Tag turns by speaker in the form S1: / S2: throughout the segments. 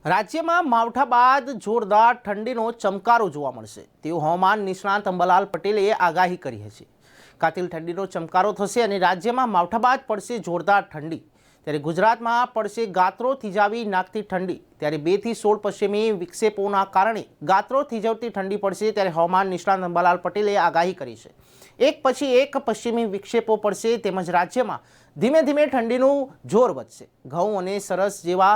S1: રાજ્યમાં માવઠા બાદ જોરદાર ઠંડીનો ચમકારો જોવા મળશે તેવું હવામાન નિષ્ણાત અંબાલાલ પટેલે આગાહી કરી છે। કાતિલ ઠંડીનો ચમકારો થશે અને રાજ્યમાં માવઠા બાદ પડશે જોરદાર ઠંડી। ત્યારે ગુજરાતમાં પડશે ગાત્રો થીજાવી નાખતી ઠંડી। ત્યારે 2 થી 16 પશ્ચિમી વિક્ષેપોના કારણે ગાત્રો થીજવતી ઠંડી પડશે। ત્યારે હવામાન નિષ્ણાત અંબાલાલ પટેલે આગાહી કરી છે। એક પછી એક પશ્ચિમી વિક્ષેપો પડશે તેમજ રાજ્યમાં ધીમે ધીમે ઠંડીનું જોર વધશે। ઘઉં અને સરસ જેવા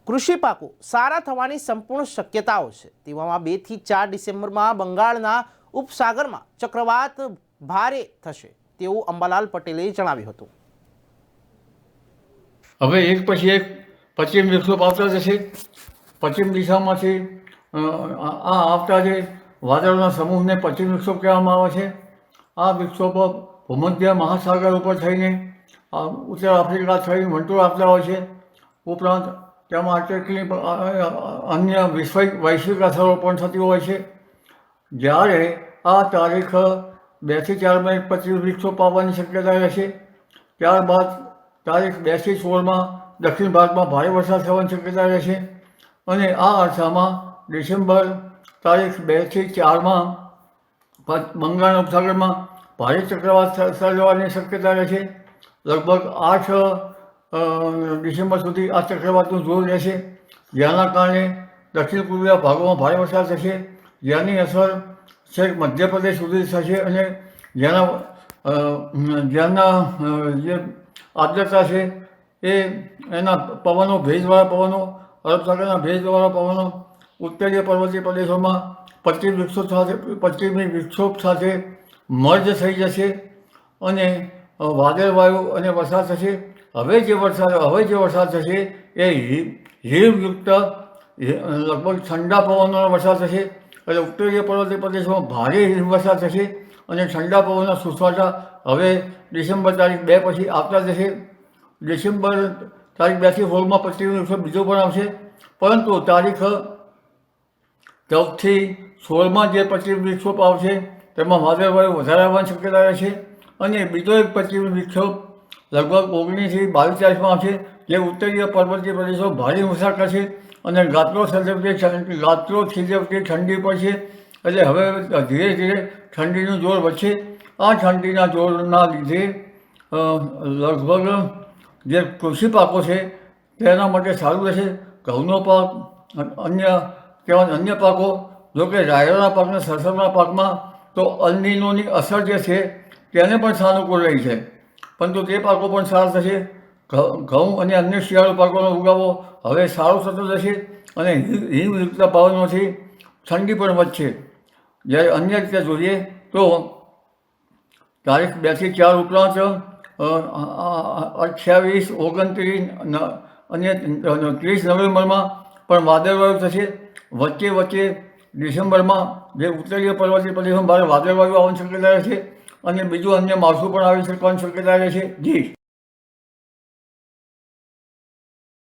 S1: કૃષિ પાકો સારા થવાની સંપૂર્ણ શક્યતાઓ છે। તેવામાં 2 થી 4 ડિસેમ્બરમાં બંગાળના ઉપસાગરમાં ચક્રવાત ભારે થશે તેવું અંબાલાલ પટેલે જણાવ્યું હતું।
S2: હવે એક પછી એક પશ્ચિમ વિક્ષોપ આવતા જશે। પશ્ચિમ દિશામાંથી આ આવતા જે વાદળોના સમૂહને પશ્ચિમ વિક્ષોપ કહેવામાં આવે છે। આ વિક્ષોપો ભૂમધ્ય મહાસાગર ઉપર થઈને ઉત્તર આફ્રિકા થઈને વંટોળ આપતા હોય છે। ઉપરાંત તેમાં કેટલી અન્ય વૈશ્વિક અસરો પણ થતી હોય છે। જ્યારે આ તારીખ 2 થી 4માં એક પશ્ચિમ વિક્ષોપ આવવાની શક્યતા રહેશે। ત્યારબાદ તારીખ 2 થી 16માં દક્ષિણ ભારતમાં ભારે વરસાદ થવાની શક્યતા રહેશે અને આ અરસામાં ડિસેમ્બર તારીખ 2 થી 4માં બંગાળના ઉપસાગરમાં ભારે ચક્રવાત સર્જવાની શક્યતા રહેશે। લગભગ 8 ડિસેમ્બર સુધી આ ચક્રવાતનું જોર રહેશે, જેના કારણે દક્ષિણ પૂર્વીય ભાગોમાં ભારે વરસાદ થશે, જેની અસર છેક મધ્યપ્રદેશ સુધી થશે અને જેના જે આર્દ્રતા છે એના પવનો, ભેજવાળા પવનો, અરબ સાગરના ભેજવાળા પવનો ઉત્તરીય પર્વતીય પ્રદેશોમાં પશ્ચિમી વિક્ષોપ સાથે મર્જ થઈ જશે અને વાદળવાયુ અને વરસાદ થશે। હવે જે વરસાદ થશે એ હિમયુક્ત લગભગ ઠંડા પવનોનો વરસાદ થશે। એટલે ઉત્તરીય પર્વતીય પ્રદેશોમાં ભારે હિમવર્ષા થશે અને ઠંડા પવનના સુસવાટા હવે ડિસેમ્બર તારીખ 2 પછી આવતા જશે। ડિસેમ્બર તારીખ 2 થી 16માં પશ્ચિમી વિક્ષોપ બીજો પણ આવશે, પરંતુ તારીખ 14 થી 16માં જે પશ્ચિમી વિક્ષોપ આવશે તેમાં વાદળવાયુ વધારે આવવાની શક્યતા રહેશે અને બીજો એક પશ્ચિમી વિક્ષોપ લગભગ 19 થી 22 તારીખમાં આવશે, જે ઉત્તરીય પર્વતીય પ્રદેશો ભારે વરસાદ કરશે અને ગાત્રો થીજવતી ઠંડી પડશે। એટલે હવે ધીરે ધીરે ઠંડીનું જોર વધશે। આ ઠંડીના જોરના લીધે લગભગ જે કૃષિ પાકો છે તેના માટે સારું રહેશે। ઘઉંનો પાક, અન્ય પાકો, જોકે રાયડાના પાકના સરસવના પાકમાં તો અલ નીનોની અસર જે છે તેને પણ સાનુકૂળ રહી છે, પરંતુ તે પાકો પણ સારા થશે। ઘઉં અને અન્ય શિયાળુ પાકોનો ઉગાવો હવે સારો થતો જશે અને હિમયુક્ત પવનોથી ઠંડી પણ વધશે। જ્યારે અન્ય રીતે જોઈએ તો તારીખ 2 થી 4 ઉપરાંત 28, 29 અને 30 નવેમ્બરમાં પણ વાદળવાયુ થશે। વચ્ચે ડિસેમ્બરમાં જે ઉત્તરીય પર્વતીય પ્રદેશોમાં ભારે વાદળવાયુ આવવાની શક્યતા રહેશે અને બીજું અન્ય માવઠું પણ આવી શકવાની શક્યતા રહેશે। જી।